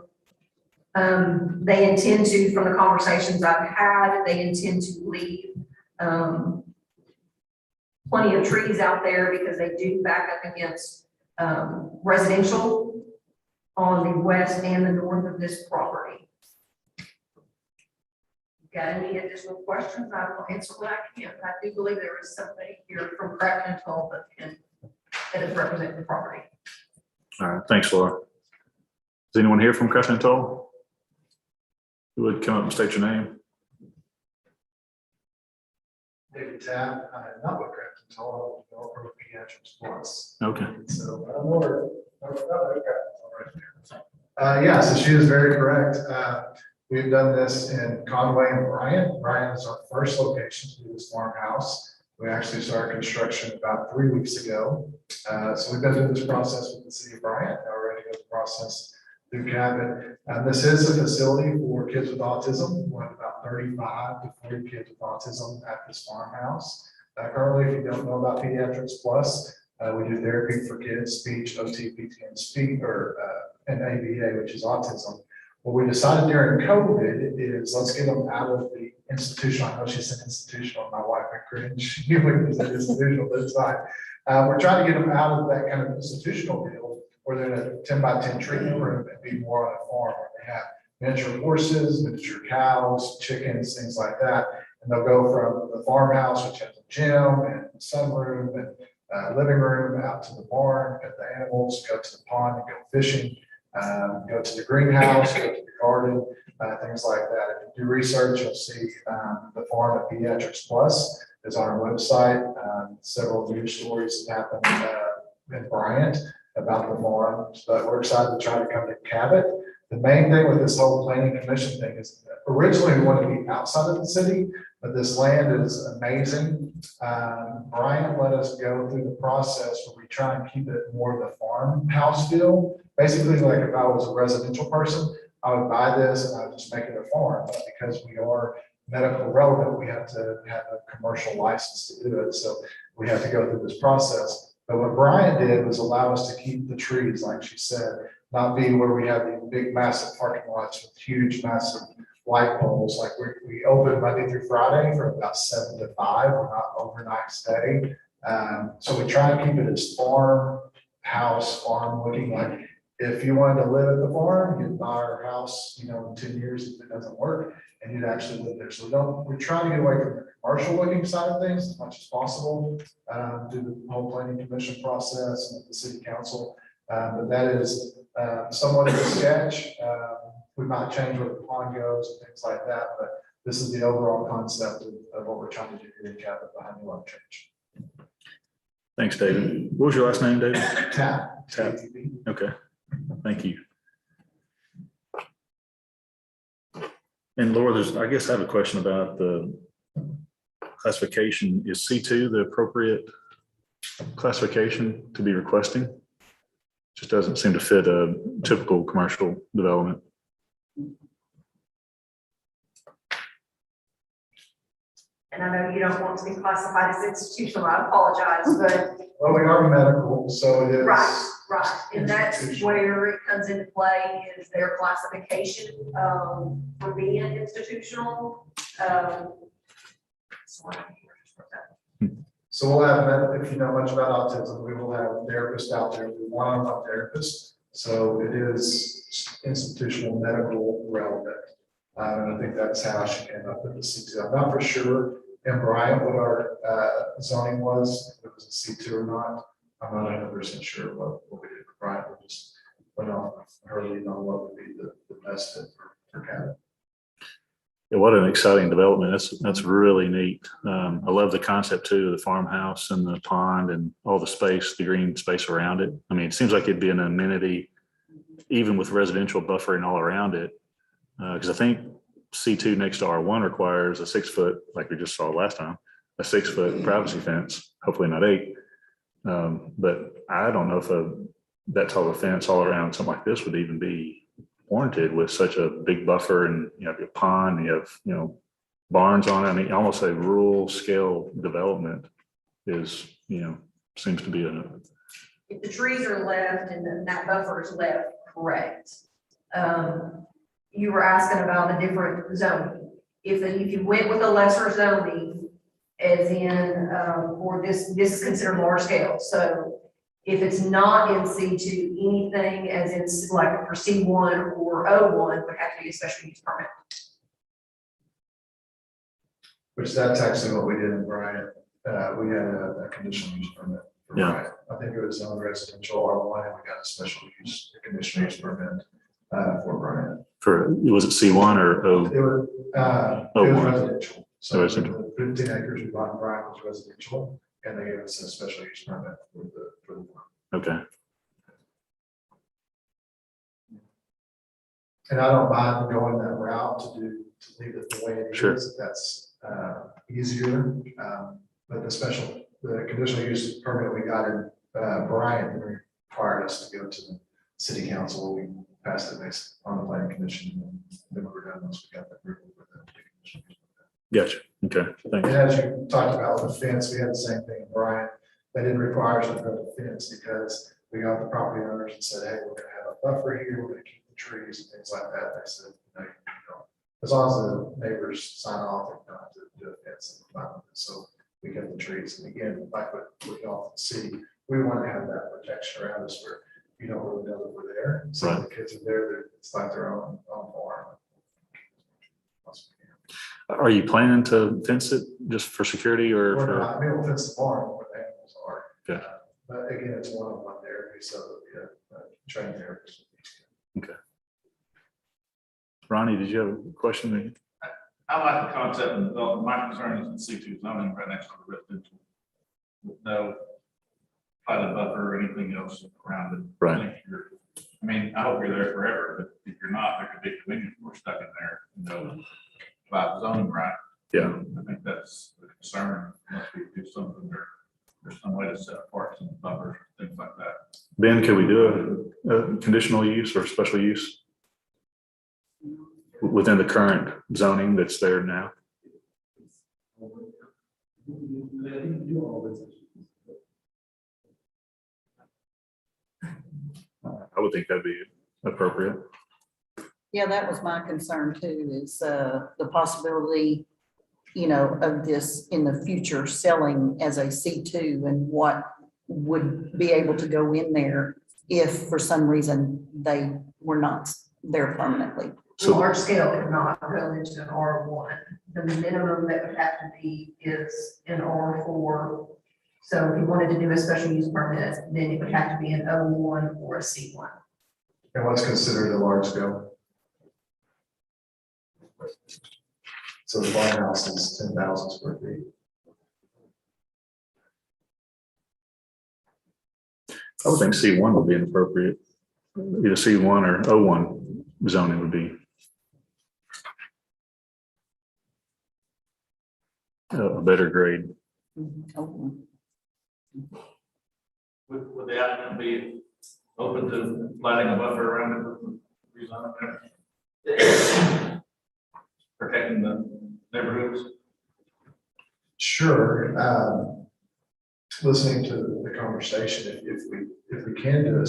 They intend to, from the conversations I've had, they intend to leave plenty of trees out there because they do back up against residential on the west and the north of this property. Got any additional questions? I will answer what I can. I do believe there is somebody here from Crackton and Toll that is representing the property. All right, thanks, Laura. Is anyone here from Crescent Toll? Who would come up and state your name? David Tabb, not with Crackton Toll, developer of Pediatrics Plus. Okay. So I don't know where. Yeah, so she is very correct. We've done this in Conway and Bryant. Bryant is our first location to do this farmhouse. We actually started construction about 3 weeks ago. So we've been through this process with the city of Bryant. Now we're ready to go the process through Cabot. This is a facility for kids with autism. We have about 35 to 40 kids with autism at this farmhouse. Currently, if you don't know about Pediatrics Plus, we do therapy for kids, speech, OT, PT, and speak, or and ABA, which is autism. What we decided during COVID is let's get them out of the institutional. I know she said institutional. My wife would cringe. You would say institutional, but it's fine. We're trying to get them out of that kind of institutional deal where they're in a 10 by 10 treatment room and be more on a farm where they have miniature horses, miniature cows, chickens, things like that. And they'll go from the farmhouse, which has a gym and sunroom and living room, out to the barn, pet the animals, go to the pond and go fishing, go to the greenhouse, go to the garden, things like that. If you do research, you'll see the farm at Pediatrics Plus is on our website. Several news stories have happened in Bryant about the farm, but we're excited to try to come to Cabot. The main thing with this whole planning commission thing is originally we wanted to be outside of the city, but this land is amazing. Bryant let us go through the process where we try and keep it more of the farmhouse feel. Basically, like if I was a residential person, I would buy this and I would just make it a farm. But because we are medical relevant, we have to have a commercial license to do it. So we have to go through this process. But what Bryant did was allow us to keep the trees, like she said, not be where we have these big, massive parking lots with huge, massive light poles. Like we open Monday through Friday from about 7 to 5. We're not overnight stay. So we try and keep it as farm looking. Like if you wanted to live at the farm, you'd buy our house, in 10 years if it doesn't work, and you'd actually live there. So we're trying to get away from the commercial looking side of things as much as possible, do the whole planning commission process and with the city council. But that is somewhat of a sketch. We might change where the pond goes and things like that, but this is the overall concept of what we're trying to do here in Cabot behind the love change. Thanks, David. What was your last name, David? Tap. Tap. Okay, thank you. And Laura, I guess I have a question about the classification. Is C2 the appropriate classification to be requesting? Just doesn't seem to fit a typical commercial development. And I know you don't want to be classified as institutional, I apologize, but. Well, we are medical, so it is. Right, and that's where it comes into play is their classification, for being institutional. So we'll have, if you know much about autism, we will have therapists out there, one-on-one therapists. So it is institutional medical relevant. And I think that's how she came up with the C2. I'm not for sure in Bryant what our zoning was, if it was a C2 or not. I'm not 100% sure what we did for Bryant. We just went off her lead on what would be the best fit for Cabot. Yeah, what an exciting development. That's really neat. I love the concept too, of the farmhouse and the pond and all the space, the green space around it. I mean, it seems like it'd be an amenity, even with residential buffering all around it. Because I think C2 next to R1 requires a 6 foot, like we just saw last time, a 6 foot privacy fence, hopefully not 8. But I don't know if that type of fence all around something like this would even be warranted with such a big buffer, and you have your pond, and you have barns on it. I mean, almost a rural scale development is seems to be If the trees are left and then that buffer is left, correct. you were asking about the different zoning. If you went with a lesser zoning, as in, or this is considered large scale, so if it's not in C2, anything as in like for C1 or O1 would have to be a special use permit. Which that's actually what we did in Bryant. We had a conditional use permit for Yeah. Bryant. I think it was on residential R1, and we got a special use, a conditional use permit for Bryant. Was it C1 or O? It was Oh, residential. So residential. the 15 acres we bought in Bryant was residential, and they gave us a special use permit for the farm. Okay. And I don't mind going that route to leave it the way it Sure. is. That's easier. But the conditional use permit we got in Bryant required us to go to the city council. We passed it next on the planning commission. And then we were done once we got that approval for the conditional use permit. Gotcha. Okay. And Thanks. as you talked about with the fence, we had the same thing in Bryant. They didn't require us to put a fence because we got the property owners and said, hey, we're gonna have a buffer here, we're gonna keep the trees and things like that. They said, no, you don't. As long as the neighbors sign off, they don't have to do a fence. So we kept the trees. And again, like what we all see, we want to have that protection around us where you don't really know that we're there. So Right. the kids are there, it's like their own farm. Are you planning to fence it just for security or We're for? not, we don't fence the barn where the animals are. Okay. But again, it's one-on-one therapy, so training therapists. Ronnie, did you have a question? I like the concept of development. My concern is the C2 zoning right next to the residential. With no platted buffer or anything else around it. Right. I mean, I hope you're there forever, but if you're not, there could be a convenience store stuck in there, about zoning right. Yeah. I think that's the concern, unless we do something there. There's some way to set apart some buffers, things like that. Ben, can we do a conditional use or special use within the current zoning that's there now? I would think that'd be appropriate. Yeah, that was my concern too, is the possibility, of this in the future selling as a C2 and what would be able to go in there if for some reason they were not there permanently. So- Large scale cannot go into an R1. The minimum that would have to be is an R4. So if you wanted to do a special use permit, then it would have to be an O1 or a C1. And what's considered a large scale? So the farmhouse is 10,000 square feet. I would think C1 would be inappropriate. Either C1 or O1 zoning would be a better grade. Oh, Would the applicant be open to lighting a buffer around it? Rezoning? Protecting the neighborhoods? Sure. Listening to the conversation, if we can do a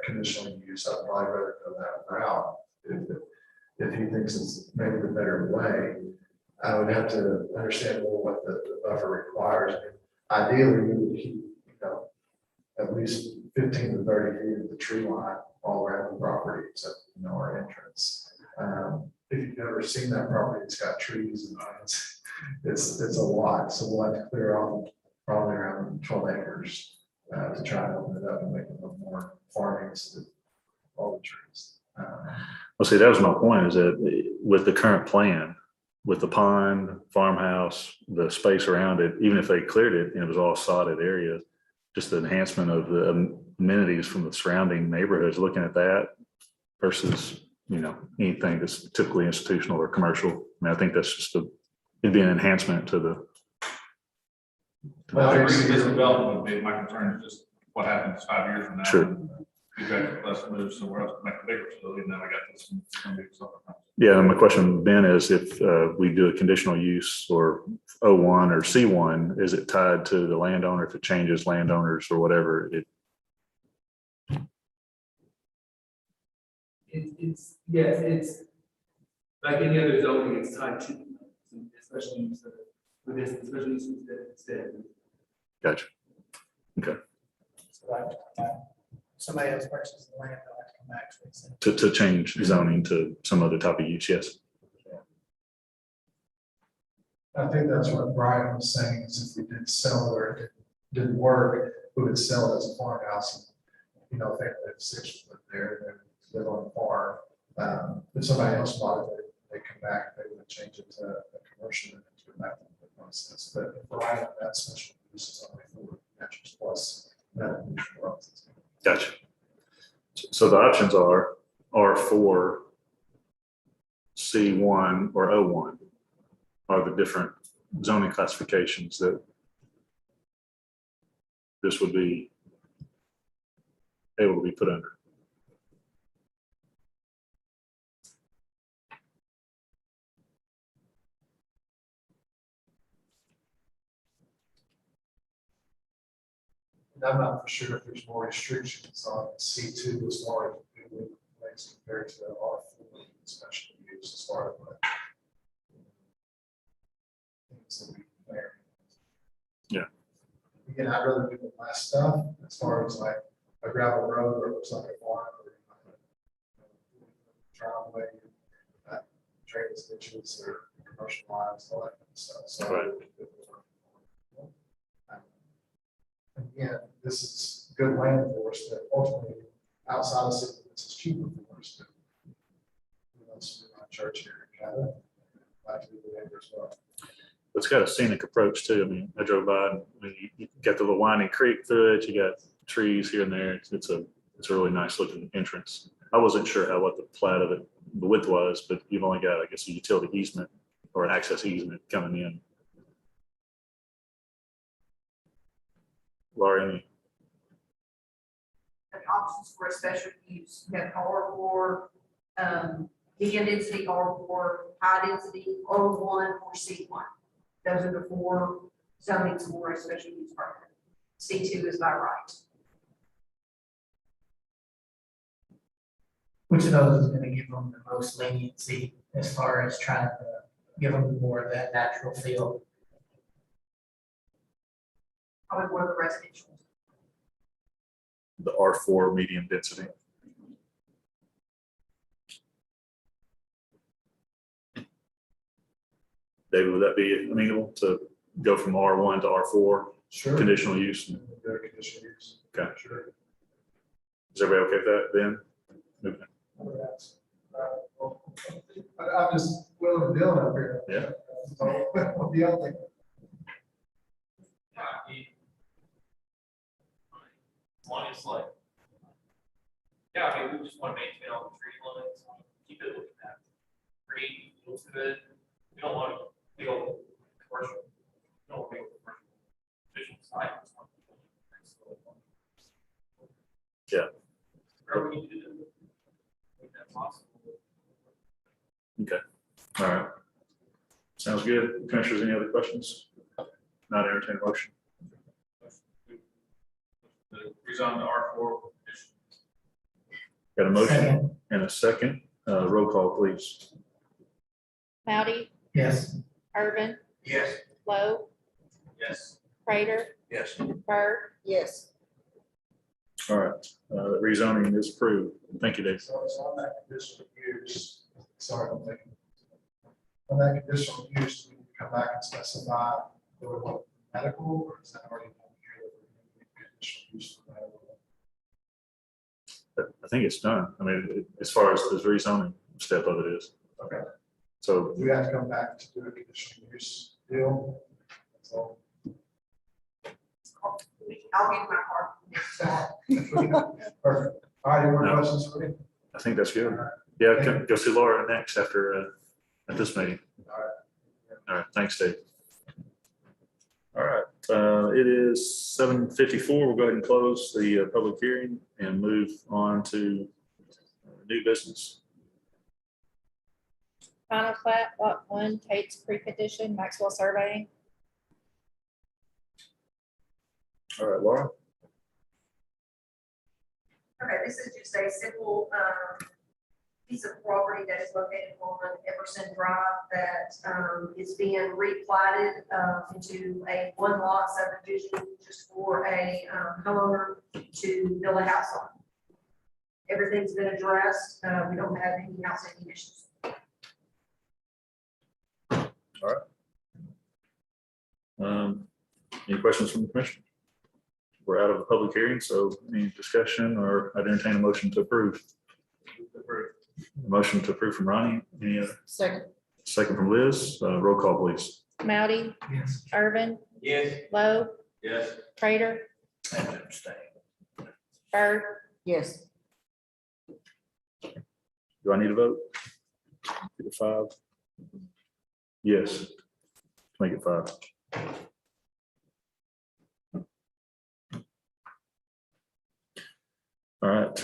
conditional use, I'd probably rather go that route. If he thinks it's maybe the better way, I would have to understand more what the buffer requires. Ideally, we would keep, at least 15 to 30 feet of the tree line all around the property, except, our entrance. If you've never seen that property, it's got trees and it's a lot. So we'll have to clear off probably around 12 acres to try to open it up and make it a little more farming instead of all the trees. Well, see, that was my point, is that with the current plan, with the pond, farmhouse, the space around it, even if they cleared it and it was all sodded area, just the enhancement of the amenities from the surrounding neighborhoods, looking at that versus, anything that's typically institutional or commercial. I mean, I think that's just it'd be an enhancement to the. Well, I agree actually, with this development would be, my concern is just what happens 5 years from now. Sure. You guys, let's move somewhere else to make a bigger facility, and then I got this. Yeah, and my question, Ben, is if we do a conditional use or O1 or C1, is it tied to the landowner if it changes landowners or whatever? Yes, it's Like any other zoning, it's tied to, especially use with this, especially use instead. Gotcha. So somebody else purchases the land, they'll have to come back to it. To change zoning to some other type of use, yes. I think that's what Brian was saying, is if we did sell or it didn't work, we would sell it as a farmhouse. You know, if they live 6 foot there, they live on a farm. If somebody else bought it, they come back, they would change it to a commercial and to a method process. But Brian, that special use is only for natural plus. Gotcha. So the options are R4, C1, or O1 are the different zoning classifications that this would be able to be put under. And I'm not for sure if there's more restrictions on C2 as far as things compared to R4, special use as far as like things that we vary. Yeah. Again, I'd rather do the last stuff as far as like a gravel road or it looks like a farm or driveway, drainage ditches or commercial lines, all that kind of stuff. So. Right. Again, this is good land for us, but ultimately, outside of city limits, it's cheaper for us to. Church here in Cabot, like to do the neighbor as well. It's got a scenic approach too. I mean, I drove by and you got the little winding creek through it. You got trees here and there. It's a really nice looking entrance. I wasn't sure what the plat of it, the width was, but you've only got, I guess, a utility easement or an access easement coming in. Laura, any? The options for a special use, you have R4, medium density R4, high density R1 or C1. Those are the 4 zonings for a special use permit. C2 is by right. Which of those is gonna give them the most leniency as far as trying to give them more of that natural feel? Probably one of the residential. The R4 medium density. David, would that be amenable to go from R1 to R4? Sure. Conditional use? Very conditional use. Okay, sure. Is everybody okay with that then? Okay. I'm just willing to deal up here. Yeah. So, what do y'all think? One is like, yeah, I mean, we just want to maintain all the tree limits, keep it looking at green, looks good. We don't want to build commercial, we don't want to build commercial visual site. Yeah. Whatever we need to do, make that possible. Okay. All right. Sounds good. Commissioners, any other questions? Not entertain a motion. The rezone to R4. Got a motion and a second. Roll call, please. Mounty, Yes. Urban, Yes. Lowe, Yes. Prater, Yes. Bird, Yes. All right. Rezoning is approved. Thank you, Dave. So it's on that conditional use, sorry, I'm thinking. On that conditional use, we can come back and specify whether what medical or is that already done here? Conditional use for medical? I think it's done. I mean, as far as the rezoning step of it is. Okay. So We have to come back to do a conditional use deal. So. I'll give my card. Perfect. All right, any more No. questions for me? I think that's good. Yeah, go see Laura next after at this meeting. All right. All right, thanks, Dave. All right, it is 7:54. We'll go ahead and close the public hearing and move on to new business. final plat, lot 1, Tate's Creek Edition, Maxwell Surveying. All right, Laura. Okay, this is just a simple piece of property that is located on Emerson Drive that is being replatted into a one lot subdivision just for a homeowner to build a house on. Everything's been addressed. We don't have any outstanding issues. Any questions from the commission? We're out of the public hearing, so any discussion, or I'd entertain a motion to approve. A motion to approve from Ronnie. Any other? Second from Liz. Roll call, please. Moudy, Yes. Irvin, Yes. Lowe, Yes. Prater, Bird, Yes. Do I need a vote? Get it 5? Yes. Make it 5. All right.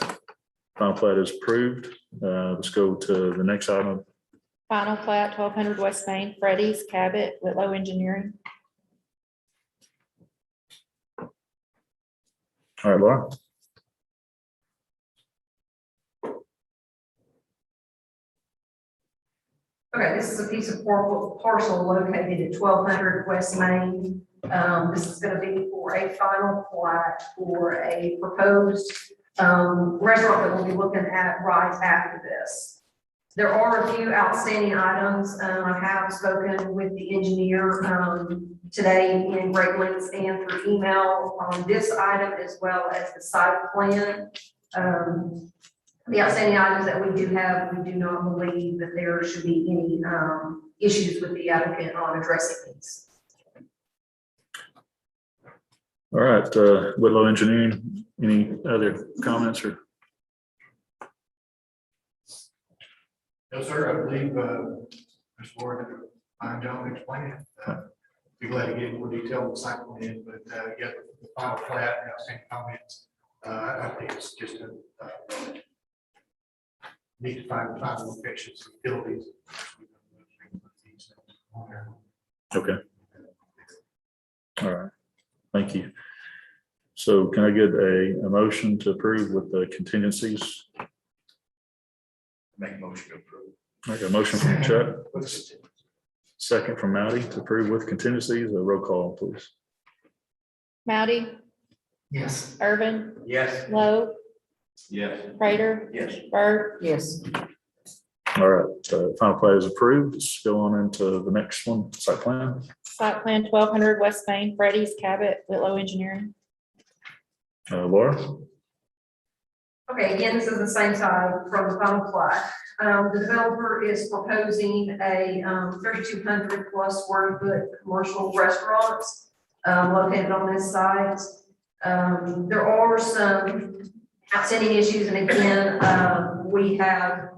Final plat is approved. Let's go to the next item. final plat, 1200 West Main, Freddy's, Cabot, Whitlow Engineering. All right, Laura. Okay, this is a piece of parcel located at 1200 West Main. This is going to be for a final plat for a proposed restaurant that we'll be looking at right after this. There are a few outstanding items. I have spoken with the engineer today in great lengths and through email on this item as well as the site plan. The outstanding items that we do have, we do not believe that there should be any issues with the applicant on addressing these. All right, Whitlow Engineering, any other comments or? No, sir, I believe, Ms. Ward did a fine job explaining it. Be glad to get more detail on the site plan, but, yeah, the final plat, and outstanding comments, I think it's just a, need to find locations, utilities. Okay. All right, thank you. So can I get a motion to approve with the contingencies? Make a motion to approve. I got a motion from Chuck, second from Moudy to approve with contingencies. A roll call, please. Moudy, Yes. Irvin, Yes. Lowe, Yes. Prater, Yes. Bird, Yes. All right, final plat is approved. Let's go on into the next one, site plan. site plan 1200 West Main, Freddy's, Cabot, Whitlow Engineering. Laura? Okay, again, this is the same side from the final plat. The developer is proposing a 3,200 plus square foot commercial restaurant located on this site. There are some outstanding issues, and again, we have,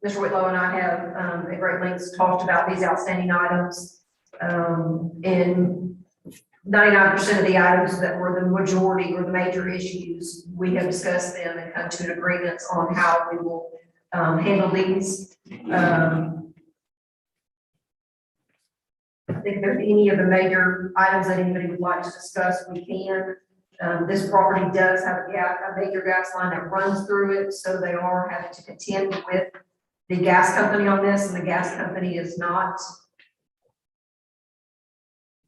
Mr. Whitlow and I have at great lengths talked about these outstanding items. And 99% of the items that were the majority or the major issues, we have discussed them and come to an agreement on how we will handle these. I think if there's any of the major items that anybody would like to discuss, we can. This property does have a major gas line that runs through it, so they are having to contend with the gas company on this, and the gas company is not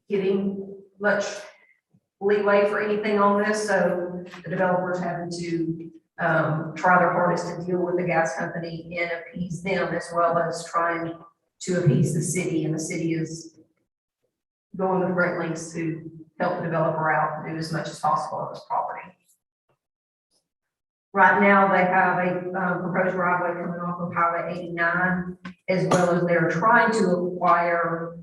giving much leeway for anything on this, so the developer's having to try their hardest to deal with the gas company and appease them, as well as trying to appease the city, and the city is going with great lengths to help the developer out and do as much as possible on this property. Right now, they have a proposed driveway coming off of Highway 89, as well as they're trying to acquire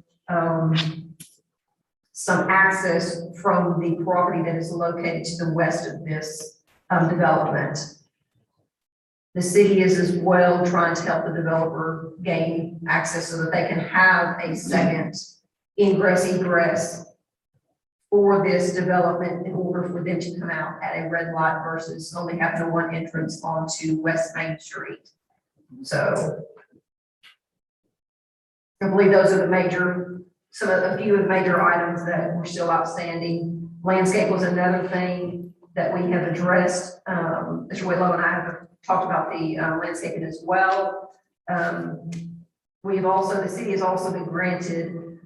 some access from the property that is located to the west of this development. The city is as well trying to help the developer gain access so that they can have a second ingress egress for this development in order for them to come out at a red light versus only having a one entrance onto West Main Street. So I believe those are the major, a few of the major items that were still outstanding. Landscape was another thing that we have addressed. Mr. Whitlow and I have talked about the landscaping as well. We've also, the city has also been granted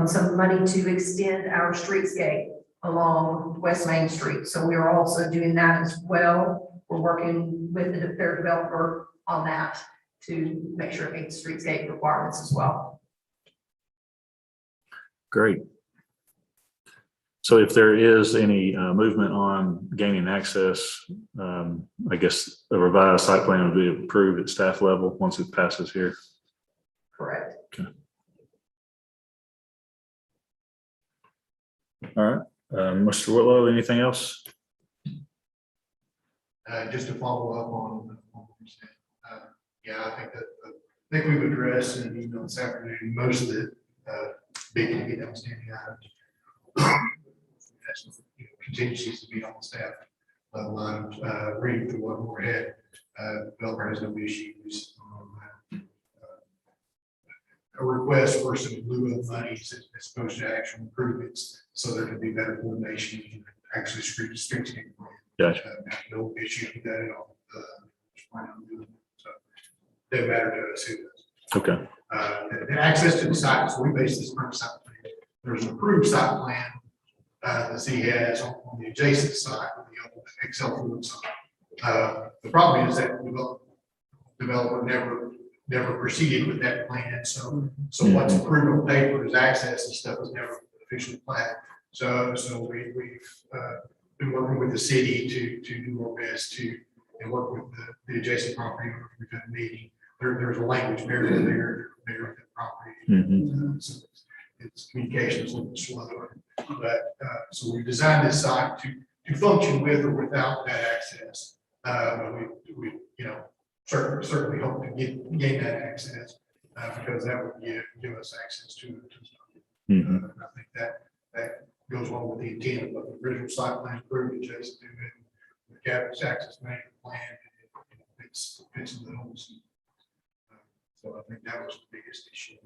some money to extend our streetscape along West Main Street. So we are also doing that as well. We're working with their developer on that to make sure it meets streetscape requirements as well. Great. So if there is any movement on gaining access, I guess a revised site plan would be approved at staff level once it passes here. Correct. Okay. All right, Mr. Whitlow, anything else? Just to follow up on what you said. Yeah, I think we've addressed in an email this afternoon, most of the big ticket outstanding items. Contingencies to be on the staff level items, reading through what we're ahead. Developer has no issues. A request for some lieu of monies as opposed to actual improvements, so there can be better coordination and actually streets. Gotcha. No issue with that at all. So doesn't matter to us who does. Okay. And access to the site, so we base this current site plan. There's an approved site plan the city has on the adjacent site of the old Excel fluid site. The problem is that developer never proceeded with that plan. So what's approved on paper is access and stuff was never officially planned. So we've been working with the city to do our best to and work with the adjacent property. We've had a meeting. There's a language barrier there with the property. So it's communications a little slow, but so we designed this site to function with or without that access. We certainly hope to gain that access because that would give us access to it. I think that goes along with the intent of the original site plan approved adjacent to it. The Cabot's access management plan, it's in the homes. So I think that was the biggest issue.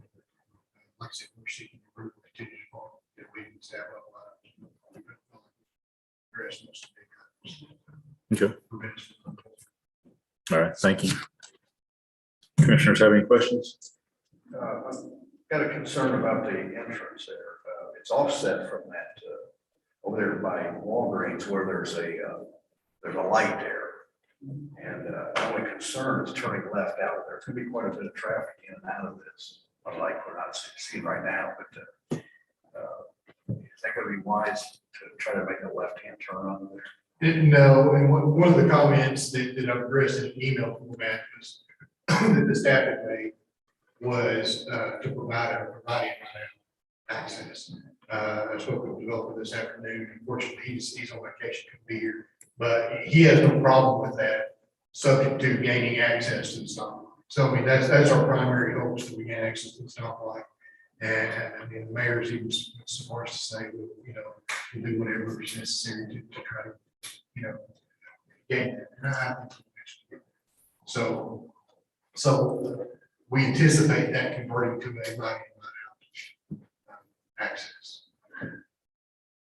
Like I said, we're seeking approval contingent upon that we can step up. Okay. All right, thank you. Commissioners have any questions? I've got a concern about the entrance there. It's offset from that over there by Walgreens where there's a light there. And the only concern is turning left out there. It's going to be quite a bit of traffic in and out of this, unlike we're not seeing right now. But is that going to be wise to try to make a left-hand turn on there? No, and one of the comments that I've addressed in an email format was that the staff had made was to provide right out access. I spoke with the developer this afternoon. Unfortunately, he's on vacation, couldn't be here, but he has no problem with that, subject to gaining access to the stoplight. So I mean, that's our primary hope, is that we gain access to the stoplight. And I mean, the mayor's even so far as to say, we'll do whatever is necessary to try to, gain that. So we anticipate that converting to a right out access.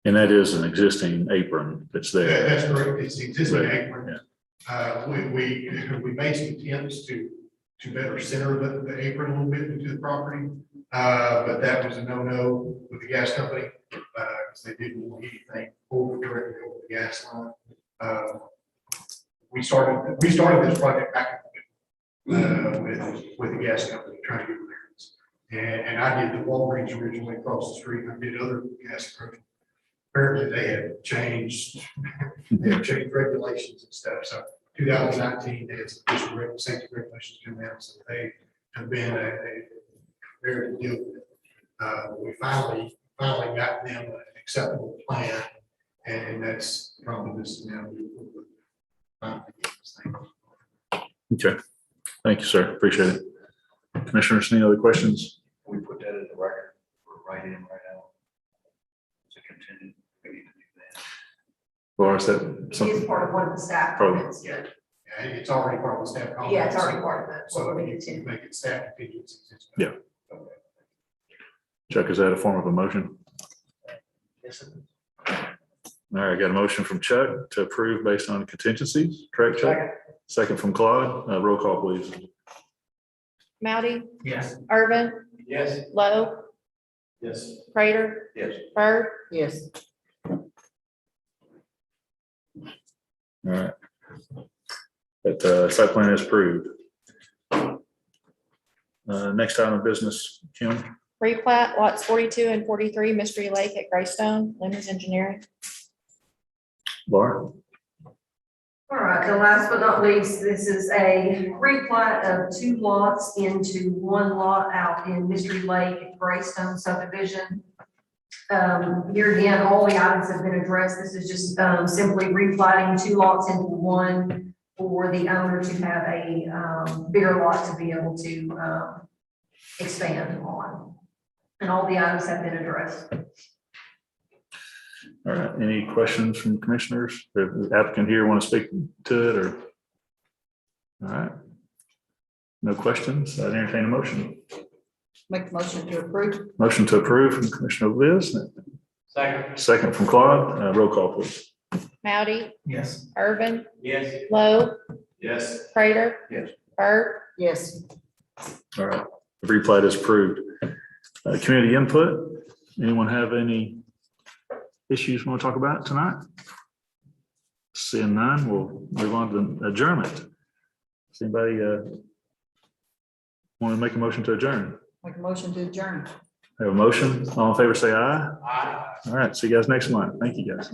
And that is an existing apron that's there. That's correct. It's the existing Right. apron. We made some attempts to better center the apron a little bit into the property. But that was a no-no with the gas company, because they didn't want anything directly over the gas line. We started this project back with the gas company trying to get clearance. And I did the Walgreens originally across the street. I did other gas approaches. Apparently they had changed regulations and stuff. So 2019, they had some additional safety regulations come out. So they have been a very deal with it. We finally got them an acceptable plan, and that's probably this now. Okay, thank you, sir. Appreciate it. Commissioners, any other questions? We put that in the record for right in, right out. It's a contingent. We need to do that. Or is that It something? is part of one of the staff Oh. comments, yeah. Yeah, it's already part of the staff. Comments. Yeah, it's already part of it. So if you make it staff contingencies. it's- Yeah. Chuck, is that a form of a motion? Yes, All right, got a motion from Chuck to approve based on contingencies, correct, Chuck? Second from Claude. Roll call, please. Mounty, Yes. Irvin, Yes. Lowe, Yes. Prater, Yes. Bird, Yes. All right. That site plan is approved. Next item of business, Kim. replat lots 42 and 43 Mystery Lake at Greystone, Lemons Engineering. Laura? All right, the last but not least, this is a replat of 2 lots into 1 lot out in Mystery Lake at Greystone subdivision. Here again, all the items have been addressed. This is just simply replatting 2 lots into 1 for the owner to have a bigger lot to be able to expand on. And all the items have been addressed. All right, any questions from commissioners? The applicant here want to speak to it or? All right. No questions. I entertain a motion. Make the motion to approve. Motion to approve from Commissioner Liz. Second. Second from Claude. Roll call, please. Mounty, Yes. Irvin, Yes. Lowe, Yes. Prater. Yes. Bird, Yes. All right, the replat is approved. Community input. Anyone have any issues we want to talk about tonight? Seeing none, we'll move on to adjournment. Does anybody want to make a motion to adjourn? Make a motion to adjourn. Have a motion? All in favor, say aye. Aye. All right, see you guys next month. Thank you, guys.